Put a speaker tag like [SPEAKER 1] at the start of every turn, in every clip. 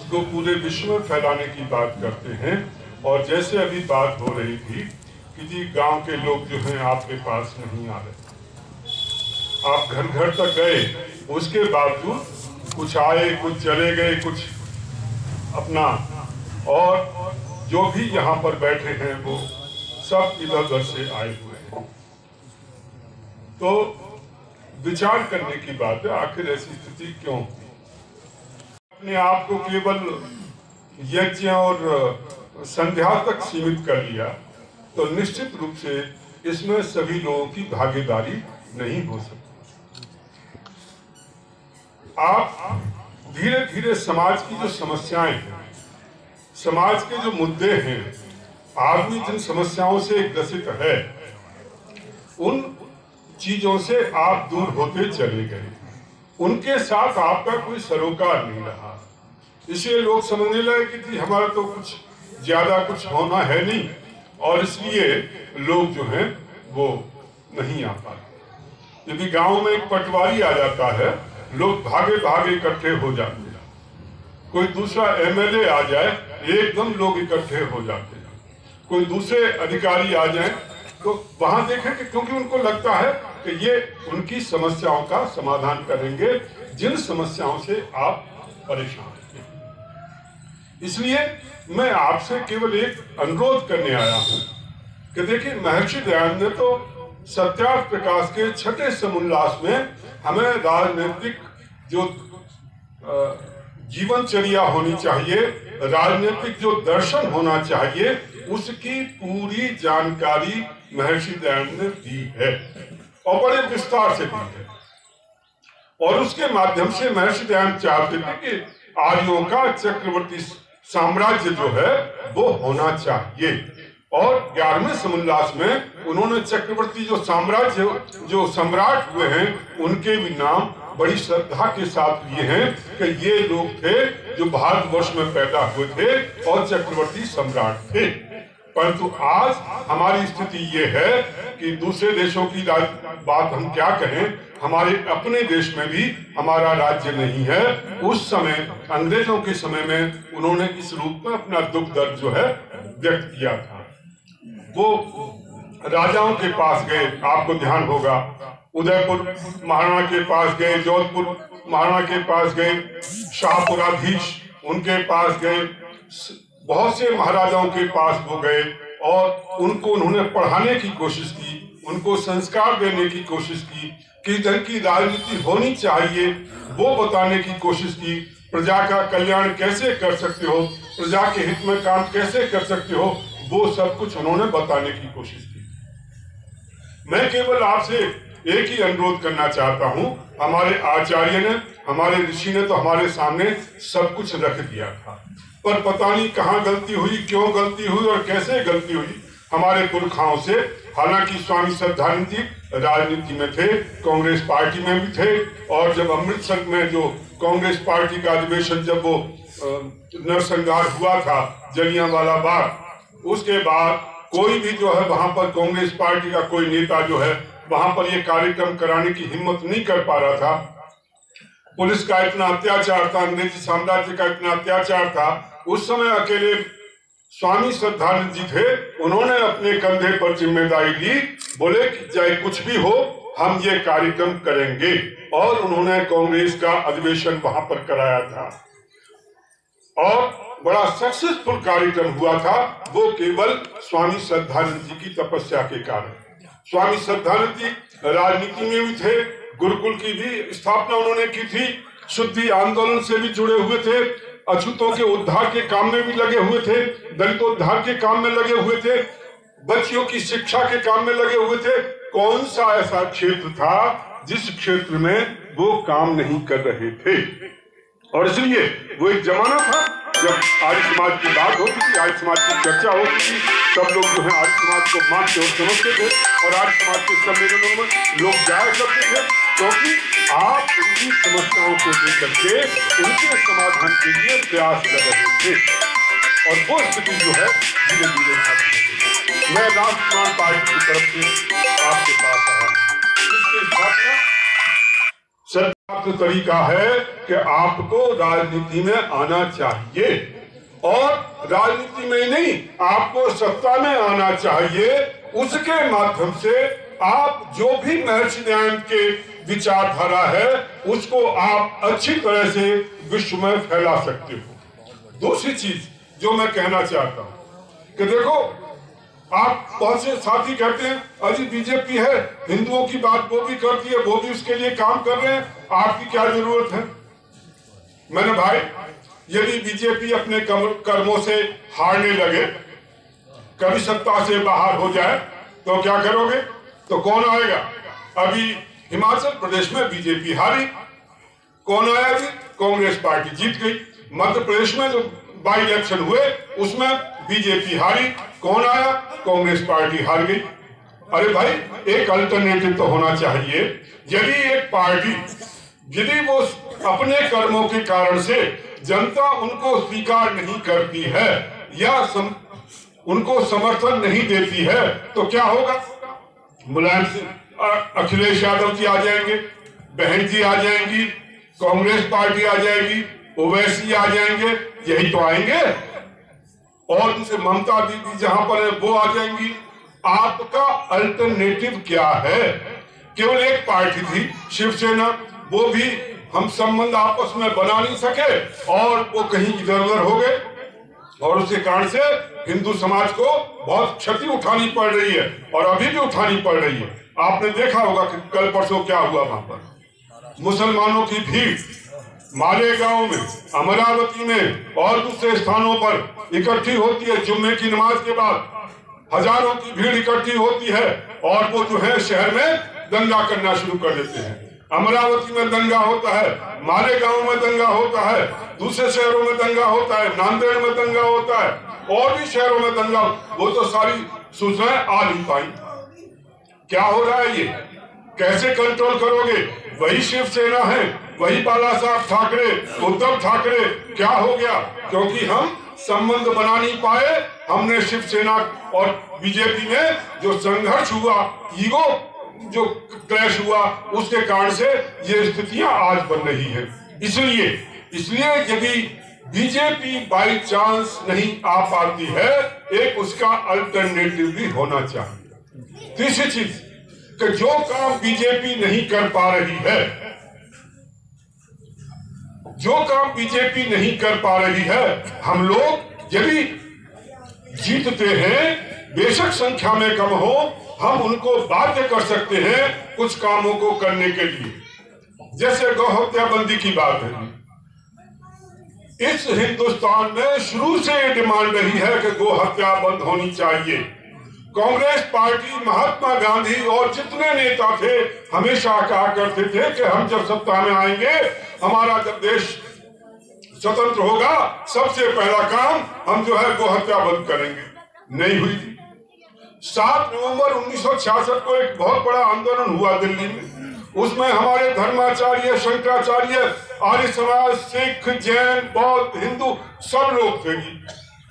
[SPEAKER 1] उसको पूरे विश्व में फैलाने की बात करते हैं। और जैसे अभी बात हो रही थी कि जी गांव के लोग जो हैं आपके पास नहीं आ रहे, आप घर घर तक गए, उसके बावजूद कुछ आए, कुछ चले गए, कुछ अपना, और जो भी यहाँ पर बैठे हैं वो सब इधर उधर से आए हुए हैं। तो विचार करने की बात है, आखिर ऐसी स्थिति क्यों हुई? अपने आप को केवल यज्ञ और संध्या तक सीमित कर लिया तो निश्चित रूप से इसमें सभी लोगों की भागीदारी नहीं हो सकती। आप धीरे धीरे समाज की जो समस्याएं हैं, समाज के जो मुद्दे हैं, आदमी जिन समस्याओं से ग्रसित है, उन चीजों से आप दूर होते चले गए, उनके साथ आपका कोई सरोकार नहीं रहा। इसलिए लोग समझने लगे कि जी हमारा तो कुछ ज्यादा कुछ होना है नहीं, और इसलिए लोग जो हैं वो नहीं आ पाते। यदि गांव में एक पटवारी आ जाता है, लोग भागे भागे इकट्ठे हो जाते हैं। कोई दूसरा एमएलए आ जाए, एकदम लोग इकट्ठे हो जाते हैं। कोई दूसरे अधिकारी आ जाए तो वहां देखें कि क्योंकि उनको लगता है कि ये उनकी समस्याओं का समाधान करेंगे, जिन समस्याओं से आप परेशान हैं। इसलिए मैं आपसे केवल एक अनुरोध करने आया हूं कि देखिए, महर्षि दयानंद ने तो सत्यार्थ प्रकाश के छठे समुल्लास में हमें राजनीतिक जो जीवनचर्या होनी चाहिए, राजनीतिक जो दर्शन होना चाहिए, उसकी पूरी जानकारी महर्षि दयानंद ने दी है और बड़े विस्तार से दी है। और उसके माध्यम से महर्षि दयानंद चाहते थे कि आर्यों का चक्रवर्ती साम्राज्य जो है वो होना चाहिए। और 11वें समुल्लास में उन्होंने चक्रवर्ती जो साम्राज्य जो सम्राट हुए हैं उनके भी नाम बड़ी श्रद्धा के साथ लिए हैं कि ये लोग थे जो भारतवर्ष में पैदा हुए थे और चक्रवर्ती सम्राट थे। परंतु आज हमारी स्थिति ये है कि दूसरे देशों की बात हम क्या कहें, हमारे अपने देश में भी हमारा राज्य नहीं है। उस समय अंग्रेजों के समय में उन्होंने इस रूप में अपना दुख दर्द जो है व्यक्त किया था। वो राजाओं के पास गए, आपको ध्यान होगा, उदयपुर महाराणा के पास गए, जोधपुर महाराणा के पास गए, शाहपुराधीश उनके पास गए, बहुत से महाराजाओं के पास वो गए और उनको उन्होंने पढ़ाने की कोशिश की, उनको संस्कार देने की कोशिश की कि ढंग की राजनीति होनी चाहिए, वो बताने की कोशिश की। प्रजा का कल्याण कैसे कर सकते हो, प्रजा के हित में काम कैसे कर सकते हो, वो सब कुछ उन्होंने बताने की कोशिश की। मैं केवल आपसे एक ही अनुरोध करना चाहता हूं, हमारे आचार्य ने, हमारे ऋषि ने तो हमारे सामने सब कुछ रख दिया था, पर पता नहीं कहाँ गलती हुई, क्यों गलती हुई और कैसे गलती हुई हमारे पुरखाओं से। हालांकि स्वामी श्रद्धानंद जी राजनीति में थे, कांग्रेस पार्टी में भी थे, और जब अमृतसर में जो कांग्रेस पार्टी का अधिवेशन, जब वो नरसंहार हुआ था, जलियांवाला बाग, उसके बाद कोई भी जो है वहां पर कांग्रेस पार्टी का कोई नेता जो है वहां पर ये कार्यक्रम कराने की हिम्मत नहीं कर पा रहा था। पुलिस का इतना अत्याचार था, अंग्रेजी साम्राज्य का इतना अत्याचार था। उस समय अकेले स्वामी श्रद्धानंद जी थे, उन्होंने अपने कंधे पर जिम्मेदारी ली, बोले कि चाहे कुछ भी हो हम ये कार्यक्रम करेंगे, और उन्होंने कांग्रेस का अधिवेशन वहां पर कराया था और बड़ा सक्सेसफुल कार्यक्रम हुआ था। वो केवल स्वामी श्रद्धानंद जी की तपस्या के कारण। स्वामी श्रद्धानंद जी राजनीति में भी थे, गुरुकुल की भी स्थापना उन्होंने की थी, शुद्धि आंदोलन से भी जुड़े हुए थे, अछूतों के उद्धार के काम में भी लगे हुए थे, दलितोद्धार के काम में लगे हुए थे, बच्चियों की शिक्षा के काम में लगे हुए थे। कौन सा ऐसा क्षेत्र था जिस क्षेत्र में वो काम नहीं कर रहे थे? और इसलिए वो एक जमाना था जब आर्य समाज की बात होती थी, आर्य समाज की चर्चा होती थी, सब लोग जो है आर्य समाज को मानते और समझते थे, और आर्य समाज के सम्मेलनों में लोग जाया करते थे, क्योंकि आप उनकी समस्याओं को लेकर के उनके समाधान के लिए प्रयास कर रहे थे। और वो स्थिति जो है धीरे धीरे खत्म हो गई। मैं राष्ट्रवादी पार्टी की तरफ से आपके पास आया, इसके साथ तो तरीका है कि आपको राजनीति में आना चाहिए, और राजनीति में ही नहीं, आपको सत्ता में आना चाहिए। उसके माध्यम से आप जो भी महर्षि दयानंद के विचारधारा है उसको आप अच्छी तरह से विश्व में फैला सकते हो। दूसरी चीज जो मैं कहना चाहता हूं कि देखो, आप बहुत से साथी कहते हैं अजी बीजेपी है, हिंदुओं की बात वो भी करती है, वो भी उसके लिए काम कर रहे हैं, आपकी क्या जरूरत है। मैंने भाई, यदि बीजेपी अपने कर्मों से हारने लगे, कभी सत्ता से बाहर हो जाए, तो क्या करोगे? तो कौन आएगा? अभी हिमाचल प्रदेश में बीजेपी हारी, कौन आया जी? कांग्रेस पार्टी जीत गई। मध्य प्रदेश में जो बाई इलेक्शन हुए उसमें बीजेपी हारी, कौन आया? कांग्रेस पार्टी हार गई। अरे भाई, एक अल्टरनेटिव तो होना चाहिए। यदि एक पार्टी, यदि वो अपने कर्मों के कारण से जनता उनको स्वीकार नहीं करती है या उनको समर्थन नहीं देती है, तो क्या होगा? मुलायम सिंह, अखिलेश यादव जी आ जाएंगे, बहन जी आ जाएंगी, कांग्रेस पार्टी आ जाएगी, ओवैसी आ जाएंगे, यही तो आएंगे। और उनसे ममता दीदी जहां पर है वो आ जाएंगी। आपका अल्टरनेटिव क्या है? केवल एक पार्टी थी शिवसेना, वो भी हम संबंध आपस में बना नहीं सके और वो कहीं इधर उधर हो गए, और उसके कारण से हिंदू समाज को बहुत क्षति उठानी पड़ रही है, और अभी भी उठानी पड़ रही है। आपने देखा होगा कि कल परसों क्या हुआ, वहां पर मुसलमानों की भीड़ मालेगांव में, अमरावती में और दूसरे स्थानों पर इकट्ठी होती है। जुम्मे की नमाज के बाद हजारों की भीड़ इकट्ठी होती है, और वो जो है शहर में दंगा करना शुरू कर देते हैं। अमरावती में दंगा होता है, मालेगांव में दंगा होता है, दूसरे शहरों में दंगा होता है, नांदेड़ में दंगा होता है, और भी शहरों में दंगा। वो तो सारी सूचनाएं आ नहीं पाई। क्या हो रहा है ये? कैसे कंट्रोल करोगे? वही शिवसेना है, वही बाला साहब ठाकरे, उद्धव ठाकरे। क्या हो गया? क्योंकि हम संबंध बना नहीं पाए। हमने शिवसेना और बीजेपी में जो संघर्ष हुआ, ईगो जो क्लैश हुआ, उसके कारण से ये स्थितियां आज बन रही है। इसलिए यदि बीजेपी बाई चांस नहीं आ पाती है, एक उसका अल्टरनेटिव भी होना चाहिए। तीसरी चीज कि जो काम बीजेपी नहीं कर पा रही है, जो काम बीजेपी नहीं कर पा रही है, हम लोग यदि जीतते हैं, बेशक संख्या में कम हो, हम उनको बाध्य कर सकते हैं कुछ कामों को करने के लिए। जैसे गौ हत्या बंदी की बात है, इस हिंदुस्तान में शुरू से डिमांड रही है कि गौ हत्या बंद होनी चाहिए। कांग्रेस पार्टी, महात्मा गांधी और जितने नेता थे हमेशा कहा करते थे कि हम जब सत्ता में आएंगे, हमारा जब देश स्वतंत्र होगा, सबसे पहला काम हम जो है गौ हत्या बंद करेंगे। नहीं हुई। 7 नवंबर 1966 को एक बहुत बड़ा आंदोलन हुआ दिल्ली में। उसमें हमारे धर्माचार्य, शंकराचार्य, आर्य समाज, सिख, जैन, बौद्ध, हिंदू सब लोग थे।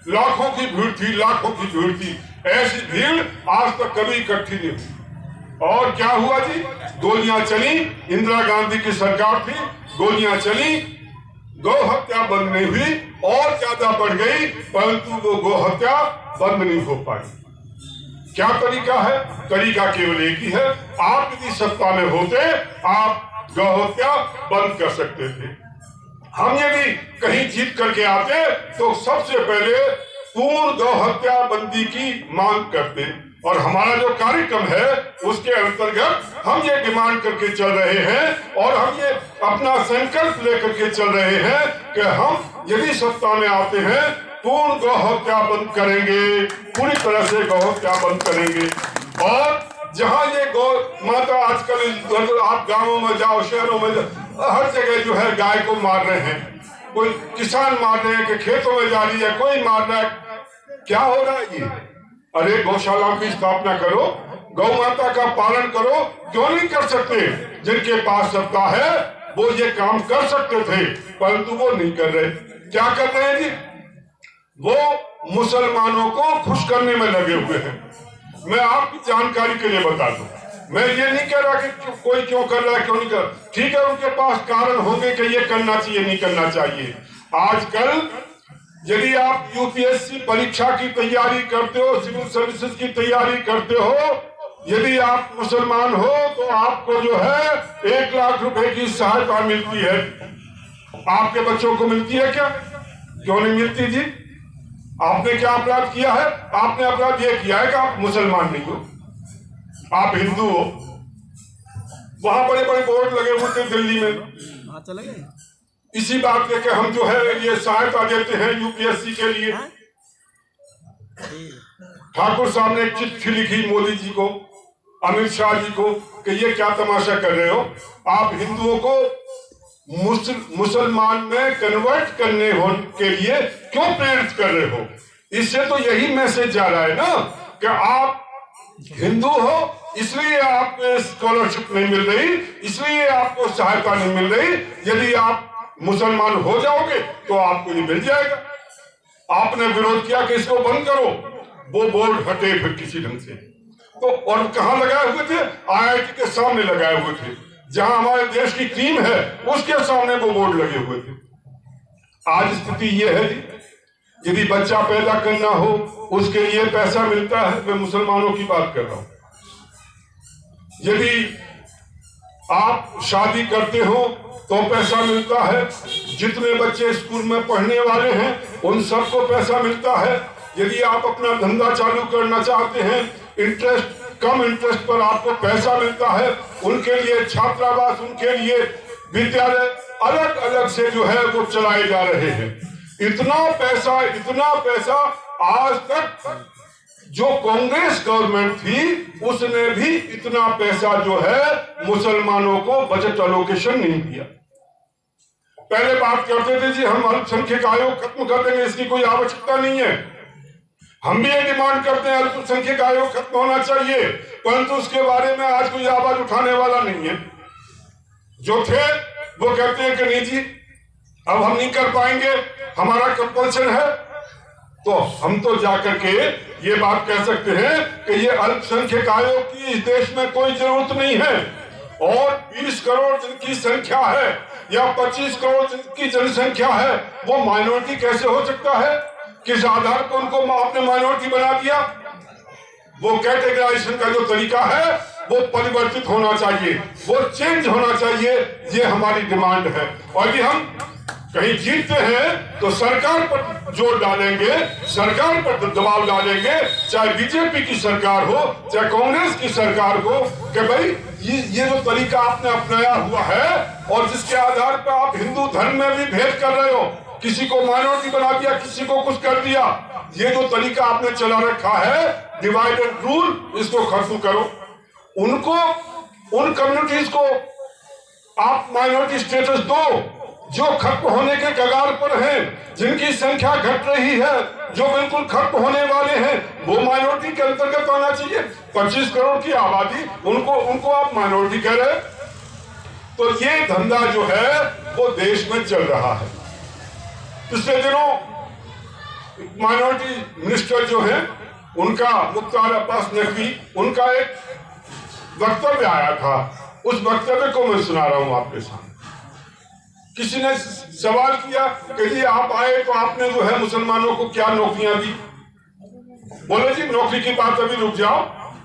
[SPEAKER 1] लाखों की भीड़ थी, लाखों की भीड़ थी। ऐसी भीड़ आज तक कभी इकट्ठी नहीं हुई। और क्या हुआ जी? गोलियां चली, इंदिरा गांधी की सरकार थी, गोलियां चली, गौ हत्या बंद नहीं हुई और ज्यादा बढ़ गई, परंतु वो गौ हत्या बंद नहीं हो पाई। क्या तरीका है? तरीका केवल एक ही है। आप यदि सत्ता में होते, आप गौ हत्या बंद कर सकते थे। हम यदि कहीं जीत करके आते तो सबसे पहले पूर्ण गौ हत्या बंदी की मांग करते, और हमारा जो कार्यक्रम है उसके अंतर्गत हम ये डिमांड करके चल रहे हैं, और हम ये अपना संकल्प लेकर के चल रहे हैं कि हम यदि सत्ता में आते हैं, पूर्ण गौ हत्या बंद करेंगे, पूरी तरह से गौ हत्या बंद करेंगे। और जहां ये गौ माता आजकल आप गांवों में जाओ, शहरों में जाओ, हर जगह जो है गाय को मार रहे हैं। कोई किसान मार रहे हैं कि खेतों में जा रही है, कोई मार रहा है। क्या हो रहा है ये? अरे गौशाला की स्थापना करो, गौ माता का पालन करो। क्यों नहीं कर सकते? जिनके पास सत्ता है वो ये काम कर सकते थे, परंतु वो नहीं कर रहे। क्या कर रहे हैं जी? वो मुसलमानों को खुश करने में लगे हुए हैं। मैं आपकी जानकारी के लिए बता दूं, मैं ये नहीं कह रहा कि कोई क्यों कर रहा है क्यों नहीं कर, ठीक है उनके पास कारण होंगे कि ये करना चाहिए नहीं करना चाहिए। आजकल यदि आप यूपीएससी परीक्षा की तैयारी करते हो, सिविल सर्विसेज की तैयारी करते हो, यदि आप मुसलमान हो तो आपको जो है 1 लाख रुपए की सहायता मिलती है। आपके बच्चों को मिलती है क्या? क्यों नहीं मिलती जी? आपने क्या अपराध किया है? आपने अपराध यह किया है कि आप मुसलमान नहीं हो, आप हिंदू हो। वहां बड़े बड़े बोर्ड लगे हुए थे दिल्ली में,
[SPEAKER 2] चले गए
[SPEAKER 1] इसी बात के हम जो है ये सहायता देते हैं यूपीएससी के लिए। ठाकुर साहब ने एक चिट्ठी लिखी मोदी जी को, अमित शाह जी को, कि ये क्या तमाशा कर रहे हो, आप हिंदुओं को मुसलमान में कन्वर्ट करने के लिए क्यों प्रेरित कर रहे हो? इससे तो यही मैसेज जा रहा है ना कि आप हिंदू हो इसलिए आपको स्कॉलरशिप नहीं मिल रही, इसलिए आपको सहायता नहीं मिल रही। यदि आप मुसलमान हो जाओगे तो आपको ये मिल जाएगा। आपने विरोध किया कि इसको बंद करो, वो बोर्ड हटे फिर किसी ढंग से। तो और कहां लगाए हुए थे? आईआईटी के सामने लगाए हुए थे, जहां हमारे देश की टीम है उसके सामने वो बोर्ड लगे हुए थे। आज स्थिति ये है जी, यदि बच्चा पैदा करना हो उसके लिए पैसा मिलता है। मैं मुसलमानों की बात कर रहा हूं। यदि आप शादी करते हो तो पैसा मिलता है। जितने बच्चे स्कूल में पढ़ने वाले हैं उन सबको पैसा मिलता है। यदि आप अपना धंधा चालू करना चाहते हैं, कम इंटरेस्ट पर आपको पैसा मिलता है। उनके लिए छात्रावास, उनके लिए विद्यालय अलग अलग से जो है वो चलाए जा रहे हैं। इतना पैसा आज तक जो कांग्रेस गवर्नमेंट थी उसने भी इतना पैसा जो है मुसलमानों को बजट एलोकेशन नहीं दिया। पहले बात करते थे जी हम अल्पसंख्यक आयोग खत्म कर देंगे, इसकी कोई आवश्यकता नहीं है। हम भी ये डिमांड करते हैं अल्पसंख्यक आयोग खत्म होना चाहिए, परंतु उसके बारे में आज कोई आवाज उठाने वाला नहीं है। जो थे वो कहते हैं कि नहीं जी अब हम नहीं कर पाएंगे, हमारा कंपल्सन है। तो हम तो जाकर के ये बात कह सकते हैं कि ये अल्पसंख्यक आयोग की इस देश में कोई जरूरत नहीं है। और 20 करोड़ जिनकी संख्या है या 25 करोड़ जिनकी जनसंख्या है वो माइनॉरिटी कैसे हो सकता है? किस आधार पर उनको आपने माइनॉरिटी बना दिया? वो कैटेगराइजेशन का जो तरीका है वो परिवर्तित होना चाहिए, वो चेंज होना चाहिए। ये हमारी डिमांड है। और यदि हम कहीं जीतते हैं तो सरकार पर जोर डालेंगे, सरकार पर दबाव डालेंगे, चाहे बीजेपी की सरकार हो चाहे कांग्रेस की सरकार हो, कि भाई ये जो तरीका आपने अपनाया हुआ है और जिसके आधार पर आप हिंदू धर्म में भी भेद कर रहे हो, किसी को माइनॉरिटी बना दिया, किसी को कुछ कर दिया, ये जो तरीका आपने चला रखा है डिवाइड एंड रूल, इसको खत्म करो। उनको, उन कम्युनिटीज को आप माइनॉरिटी स्टेटस दो जो खत्म होने के कगार पर हैं, जिनकी संख्या घट रही है, जो बिल्कुल खत्म होने वाले हैं, वो माइनॉरिटी के अंतर्गत आना चाहिए। 25 करोड़ की आबादी, उनको आप माइनॉरिटी कह रहे। तो ये धंधा जो है वो देश में चल रहा है। पिछले दिनों माइनॉरिटी मिनिस्टर जो है उनका मुख्तार अब्बास नकवी, उनका एक वक्तव्य आया था। उस वक्तव्य को मैं सुना रहा हूं आपके सामने। किसी ने सवाल किया कि जी आप आए तो आपने जो है मुसलमानों को क्या नौकरियां दी? बोले जी नौकरी की बात अभी रुक जाओ,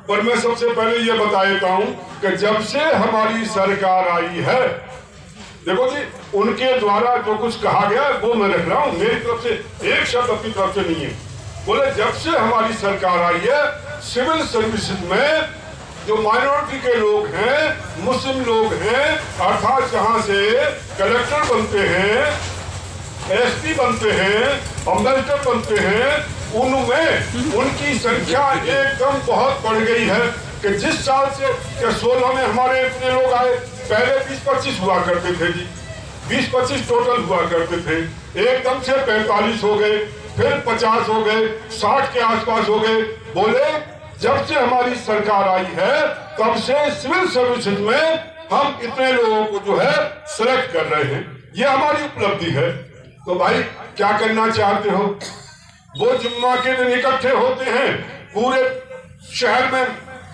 [SPEAKER 1] पर मैं सबसे पहले ये बता देता हूं कि जब से हमारी सरकार आई है, देखो जी उनके द्वारा जो कुछ कहा गया वो मैं रख रहा हूं, मेरी तरफ से एक शब्द अपनी तरफ से नहीं है। बोले जब से हमारी सरकार आई है सिविल सर्विसेज में जो माइनॉरिटी के लोग हैं, मुस्लिम लोग हैं, अर्थात जहां से कलेक्टर बनते हैं, एसपी बनते हैं, अम्बेसडर बनते हैं, उनमें उनकी संख्या एकदम बहुत बढ़ गई है। कि जिस साल से 16 में हमारे इतने लोग आए, पहले 20-25 हुआ करते थे जी, 20-25 टोटल हुआ करते थे, एकदम से 45 हो गए, फिर 50 हो गए, 60 के आसपास हो गए। बोले जब से हमारी सरकार आई है तब से सिविल सर्विसेज में हम इतने लोगों को जो है सिलेक्ट कर रहे हैं, ये हमारी उपलब्धि है। तो भाई क्या करना चाहते हो? वो जुम्मा के दिन इकट्ठे होते हैं, पूरे शहर में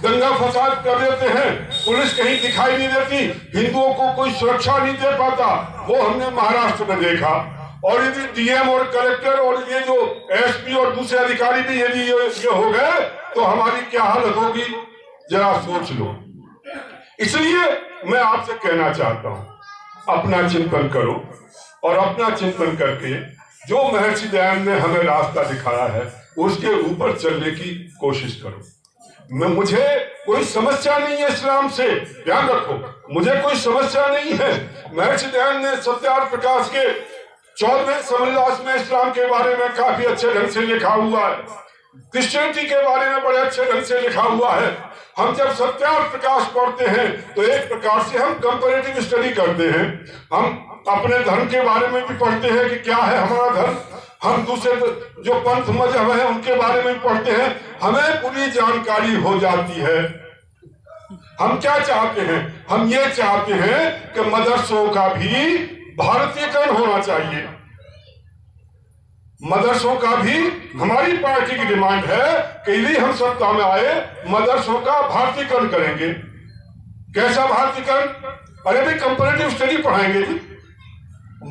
[SPEAKER 1] दंगा फसाद कर देते हैं, पुलिस कहीं दिखाई नहीं देती, हिंदुओं को कोई सुरक्षा नहीं दे पाता, वो हमने महाराष्ट्र में देखा। और यदि डीएम और कलेक्टर और ये जो एसपी और दूसरे अधिकारी भी यदि ये हो गए तो हमारी क्या हालत होगी, जरा सोच लो। इसलिए मैं आपसे कहना चाहता हूं, अपना चिंतन करो और अपना चिंतन करके जो महर्षि दयानंद ने हमें रास्ता दिखाया है उसके ऊपर चलने की कोशिश करो। मुझे कोई समस्या नहीं है इस्लाम से, ध्यान रखो, मुझे कोई समस्या नहीं है। महर्षि दयानंद ने सत्यार्थ प्रकाश के 14वें समोल्लास में इस्लाम के बारे में काफी अच्छे ढंग से लिखा हुआ है, क्रिश्चियनिटी के बारे में बड़े अच्छे ढंग से लिखा हुआ है। हम जब सत्यार्थ प्रकाश पढ़ते हैं तो एक प्रकार से हम कंपैरेटिव स्टडी करते हैं, हम अपने धर्म के बारे में भी पढ़ते हैं कि क्या है हमारा धर्म, हम दूसरे जो पंथ मजहब है उनके बारे में पढ़ते हैं, हमें पूरी जानकारी हो जाती है। हम क्या चाहते हैं, हम ये चाहते हैं कि मदरसों का भी भारतीयकरण होना चाहिए। मदरसों का भी, हमारी पार्टी की डिमांड है कि यदि हम सत्ता में आए मदरसों का भारतीयकरण करेंगे। कैसा भारतीयकरण? अरे भी कंपैरेटिव स्टडी पढ़ाएंगे जी,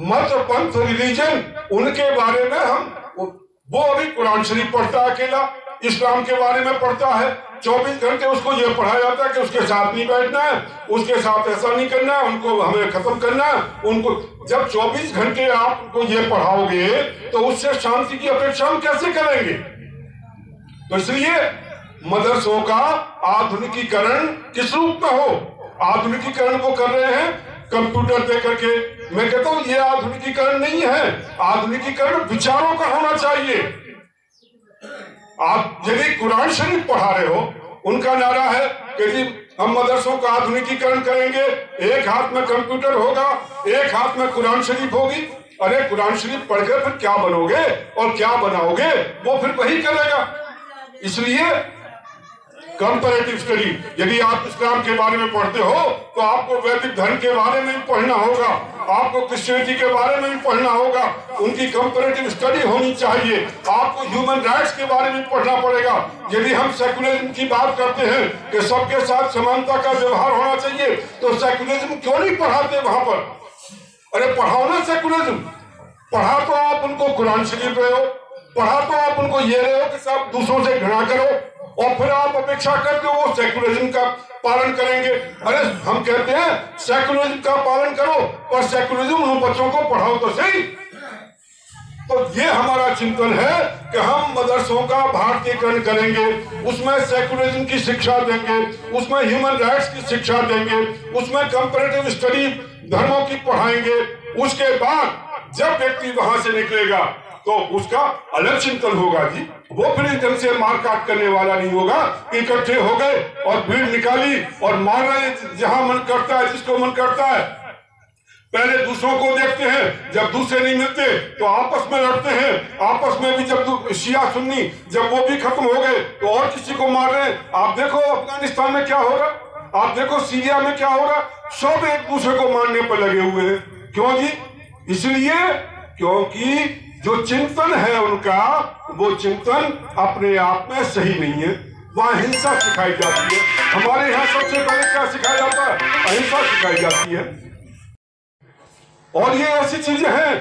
[SPEAKER 1] मत पंथ रिलीजन उनके बारे में हम, वो अभी कुरान शरीफ पढ़ता है अकेला, इस्लाम के बारे में पढ़ता है, 24 घंटे उसको ये पढ़ाया जाता है कि उसके साथ नहीं बैठना है, उसके साथ ऐसा नहीं करना है, उनको हमें खत्म करना है उनको। जब 24 घंटे आप उनको ये पढ़ाओगे तो उससे शांति की अपेक्षा हम कैसे करेंगे? तो इसलिए मदरसों का आधुनिकीकरण किस रूप में हो, आधुनिकीकरण वो कर रहे हैं कंप्यूटर दे करके। मैं कहता हूं ये आधुनिकीकरण नहीं है, आधुनिकीकरण विचारों का होना चाहिए। आप यदि कुरान शरीफ पढ़ा रहे हो, उनका नारा है कि जी हम मदरसों का आधुनिकीकरण करेंगे, एक हाथ में कंप्यूटर होगा, एक हाथ में कुरान शरीफ होगी। अरे कुरान शरीफ पढ़कर फिर क्या बनोगे और क्या बनाओगे, वो फिर वही करेगा। इसलिए कंपैरेटिव स्टडी, यदि आप इस्लाम के बारे में पढ़ते हो तो आपको वैदिक धर्म के बारे में भी पढ़ना होगा, आपको क्रिश्चियनिटी के बारे में भी पढ़ना होगा, उनकी कंपैरेटिव स्टडी होनी चाहिए। आपको ह्यूमन राइट्स के बारे में पढ़ना पड़ेगा। यदि हम सेकुलरिज्म की बात करते हैं कि सबके साथ समानता का व्यवहार होना चाहिए, तो सेकुलरिज्म क्यों नहीं पढ़ाते वहां पर? अरे पढ़ाओ ना सेकुलरिज्म, पढ़ा तो आप उनको कुरान शरीफ रहे हो, पढ़ा तो आप उनको ये रहे हो कि सब दूसरों से घृणा करो, और फिर आप अपेक्षा करते हो वो सेकुलरिज्म का पालन करेंगे। अरे हम कहते हैं सेकुलरिज्म का पालन करो, पर सेकुलरिज्म उन बच्चों को पढ़ाओ तो सही। तो ये हमारा चिंतन है कि हम मदरसों का भारतीयकरण करेंगे, उसमें सेकुलरिज्म की शिक्षा देंगे, उसमें ह्यूमन राइट्स की शिक्षा देंगे, उसमें कंपैरेटिव स्टडी धर्मों की पढ़ाएंगे। उसके बाद जब व्यक्ति वहां से निकलेगा तो उसका अलग चिंतन होगा जी, वो फिर इस ढंग से मार काट करने वाला नहीं होगा। इकट्ठे हो गए और भीड़ निकाली और मार रहे जहां मन करता है, जिसको मन करता है। पहले दूसरों को देखते हैं, जब दूसरे नहीं मिलते तो आपस में लड़ते हैं, आपस में भी जब शिया सुन्नी जब वो भी खत्म हो गए तो और किसी को मार रहे हैं। आप देखो अफगानिस्तान में क्या हो रहा, आप देखो सीरिया में क्या हो रहा, सब एक दूसरे को मारने पर लगे हुए हैं। क्यों जी? इसलिए क्योंकि जो चिंतन है उनका, वो चिंतन अपने आप में सही नहीं है। वहां हिंसा सिखाई जाती है। हमारे यहाँ सबसे पहले क्या सिखाया जाता है? अहिंसा सिखाई जाती है। और ये ऐसी चीजें हैं,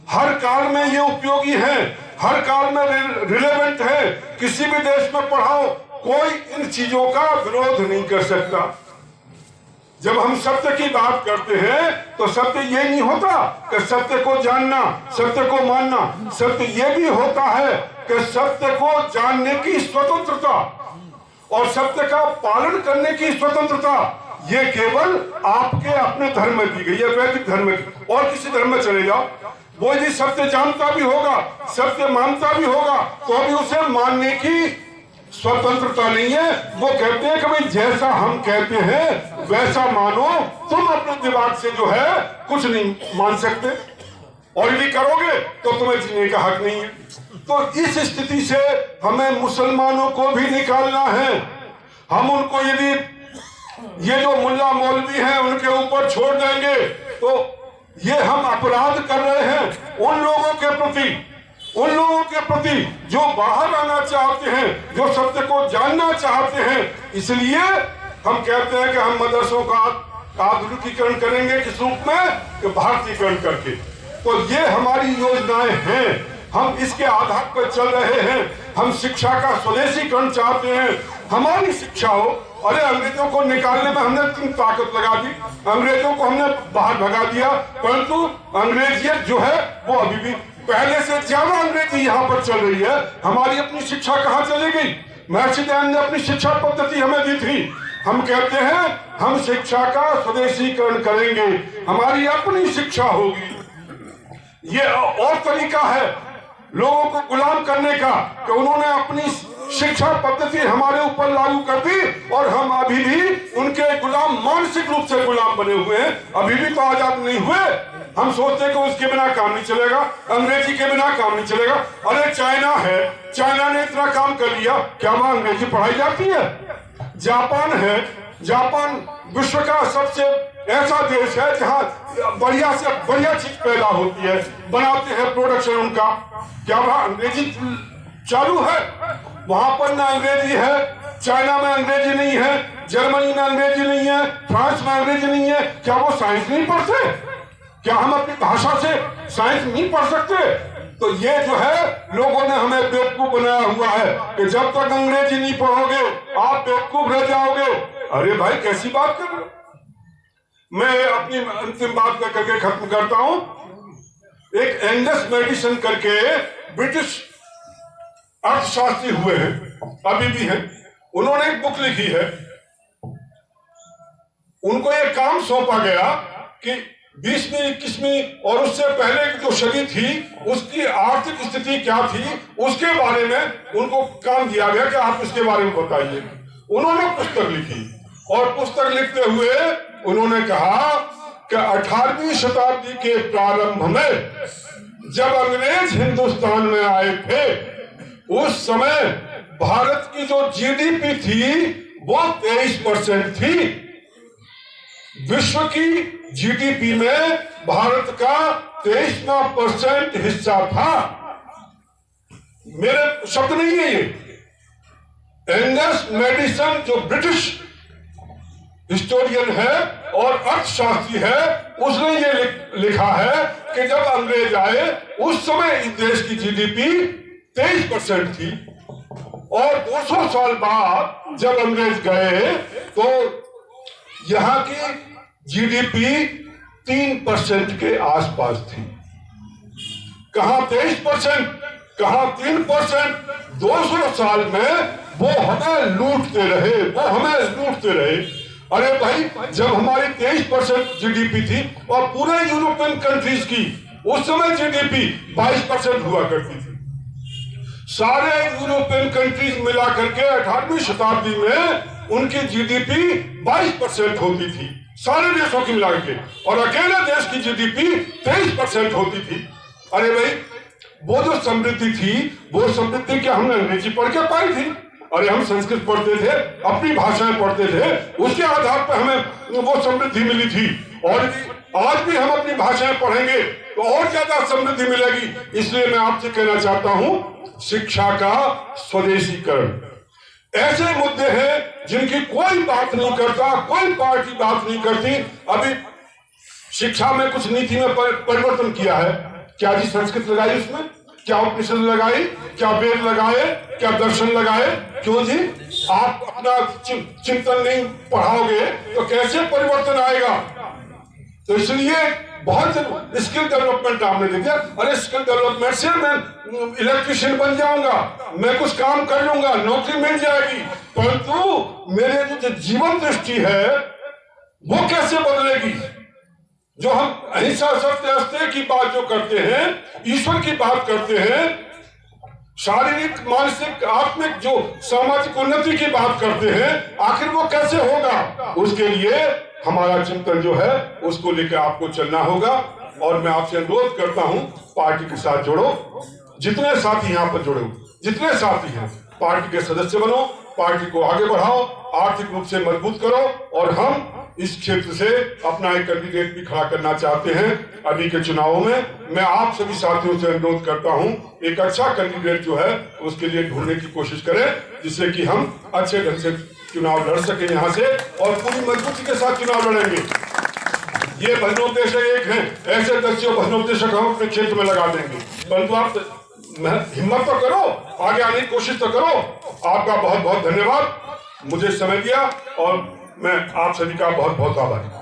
[SPEAKER 1] हर काल में ये उपयोगी है, हर काल में रिलेवेंट है। किसी भी देश में पढ़ाओ, कोई इन चीजों का विरोध नहीं कर सकता। जब हम सत्य की बात करते हैं तो सत्य ये नहीं होता कि सत्य को जानना, सत्य को मानना। सत्य ये भी होता है कि सत्य को जानने की स्वतंत्रता और सत्य का पालन करने की स्वतंत्रता, ये केवल आपके अपने धर्म में दी गई है, वैदिक धर्म में। और किसी धर्म में चले जाओ, वो यदि सत्य जानता भी होगा, सत्य मानता भी होगा, तो अभी उसे मानने की स्वतंत्रता नहीं है। वो कहते हैं कि भाई जैसा हम कहते हैं वैसा मानो, तुम अपने दिमाग से जो है कुछ नहीं मान सकते, और यदि करोगे तो तुम्हें जीने का हक नहीं है। तो इस स्थिति से हमें मुसलमानों को भी निकालना है। हम उनको यदि ये जो मुल्ला मौलवी हैं उनके ऊपर छोड़ देंगे तो ये हम अपराध कर रहे हैं उन लोगों के प्रति उन लोगों के प्रति जो बाहर आना चाहते हैं, जो सत्य को जानना चाहते हैं। इसलिए हम कहते हैं कि हम मदरसों का आधुनिकीकरण करेंगे किस रूप में, कि भारतीयकरण करके। तो ये हमारी योजनाएं हैं, हम इसके आधार पर चल रहे हैं। हम शिक्षा का स्वदेशीकरण चाहते हैं, हमारी शिक्षा हो। अरे अंग्रेजों को निकालने में हमने इतनी ताकत लगा दी, अंग्रेजों को हमने बाहर भगा दिया, परंतु अंग्रेजियत जो है वो अभी भी पहले से ज्यादा अंग्रेजी यहाँ पर चल रही है। हमारी अपनी शिक्षा कहाँ चली गई? महर्षि दयानंद ने अपनी शिक्षा पद्धति हमें दी थी। हम कहते हैं हम शिक्षा का स्वदेशीकरण करेंगे, हमारी अपनी शिक्षा होगी। ये और तरीका है लोगों को गुलाम करने का कि उन्होंने अपनी शिक्षा पद्धति हमारे ऊपर लागू कर दी और हम अभी भी उनके गुलाम, मानसिक रूप से गुलाम बने हुए हैं। अभी भी तो आजाद नहीं हुए। हम सोचते हैं कि उसके बिना काम नहीं चलेगा, अंग्रेजी के बिना काम नहीं चलेगा। अरे चाइना है, चाइना ने इतना काम कर लिया, क्या वहां अंग्रेजी पढ़ाई जाती है? जापान है, जापान विश्व का सबसे ऐसा देश है जहां बढ़िया से बढ़िया चीज पैदा होती है, बनाते हैं प्रोडक्शन उनका। क्या वहां अंग्रेजी चालू है? वहां पर ना अंग्रेजी है, चाइना में अंग्रेजी नहीं है, जर्मनी में अंग्रेजी नहीं है, फ्रांस में अंग्रेजी नहीं है। क्या वो साइंस नहीं पढ़ते? क्या हम अपनी भाषा से साइंस नहीं पढ़ सकते? तो ये जो है लोगों ने हमें बेवकूफ बनाया हुआ है कि जब तक अंग्रेजी नहीं पढ़ोगे आप बेवकूफ रह जाओगे। अरे भाई कैसी बात कर रहे हो? मैं अपनी अंतिम बात करके खत्म करता हूं। एक एंगस मैडिसन करके ब्रिटिश अर्थशास्त्री हुए हैं, अभी भी हैं। उन्होंने एक बुक लिखी है। उनको एक काम सौंपा गया कि 20वीं 21वीं और उससे पहले की जो सदी थी उसकी आर्थिक स्थिति क्या थी, उसके बारे में उनको काम दिया गया कि आप इसके बारे में बताइए। उन्होंने पुस्तक लिखी और पुस्तक लिखते हुए उन्होंने कहा कि 18वीं शताब्दी के प्रारंभ में जब अंग्रेज हिंदुस्तान में आए थे उस समय भारत की जो जीडीपी थी वो 23% थी। विश्व की जीडीपी में भारत का 23% हिस्सा था। मेरे शब्द नहीं है ये, एंगस मैडिसन जो ब्रिटिश हिस्टोरियन है और अर्थशास्त्री है, उसने ये लिखा है कि जब अंग्रेज आए उस समय इस देश की जीडीपी 23% थी और 200 साल बाद जब अंग्रेज गए तो यहां की जीडीपी 3% के आसपास थी। कहां 23%, कहां 3%? 200 साल में वो हमें लूटते रहे। अरे भाई जब हमारी 23% जीडीपी थी और पूरे यूरोपियन कंट्रीज की उस समय जीडीपी 22% हुआ करती थी। सारे यूरोपियन कंट्रीज मिला करके 18वीं शताब्दी में उनकी जीडीपी 22% होती थी, सारे देशों की मिला के, और अकेले देश की जीडीपी 23% होती थी। अरे भाई वो जो समृद्धि थी वो समृद्धि क्या हमने अंग्रेजी पढ़ के पाई थी? अरे हम संस्कृत पढ़ते थे, अपनी भाषाएं पढ़ते थे, उसके आधार पर हमें वो समृद्धि मिली थी। और आज भी हम अपनी भाषाएं पढ़ेंगे तो और ज्यादा समृद्धि मिलेगी। इसलिए मैं आपसे कहना चाहता हूं शिक्षा का स्वदेशीकरण। ऐसे मुद्दे हैं जिनकी कोई बात नहीं करता, कोई पार्टी बात नहीं करती। अभी शिक्षा में कुछ नीति में परिवर्तन किया है। क्या जी संस्कृत लगाई उसमें? क्या उपनिषद लगाई? क्या वेद लगाए? क्या दर्शन लगाए? क्यों जी? आप अपना चिंतन नहीं पढ़ाओगे तो कैसे परिवर्तन आएगा? तो इसलिए बहुत स्किल डेवलपमेंट आपने देखा। अरे स्किल डेवलपमेंट से मैं इलेक्ट्रिशियन बन जाऊंगा, मैं कुछ काम कर लूंगा, नौकरी मिल जाएगी, परंतु मेरे जो जीवन दृष्टि है वो कैसे बदलेगी? जो हम अहिंसा सत्य अस्तेय की बात जो करते हैं, ईश्वर की बात करते हैं, शारीरिक मानसिक आत्मिक जो सामाजिक उन्नति की बात करते हैं, आखिर वो कैसे होगा? उसके लिए हमारा चिंतन जो है उसको लेकर आपको चलना होगा। और मैं आपसे अनुरोध करता हूं पार्टी के साथ जुड़ो, जितने साथी यहाँ पर जुड़ो, जितने साथी हैं पार्टी के सदस्य बनो, पार्टी को आगे बढ़ाओ, आर्थिक रूप से मजबूत करो और हम इस क्षेत्र से अपना एक कैंडिडेट भी खड़ा करना चाहते हैं अभी के चुनावों में। मैं आप सभी साथियों से अनुरोध करता हूं, एक अच्छा कैंडिडेट जो है उसके लिए ढूंढने की कोशिश करें, जिससे कि हम अच्छे ढंग से चुनाव लड़ सके यहाँ से, और पूरी मजबूती के साथ चुनाव लड़ेंगे। ये भजनोपदेशक एक हैं, ऐसे 10 भजनोपदेशक हम अपने क्षेत्र में लगा देंगे, परंतु आप हिम्मत तो करो, आगे आने की कोशिश तो करो। आपका बहुत बहुत धन्यवाद, मुझे समय दिया, और मैं आप सभी का बहुत बहुत आभारी हूं।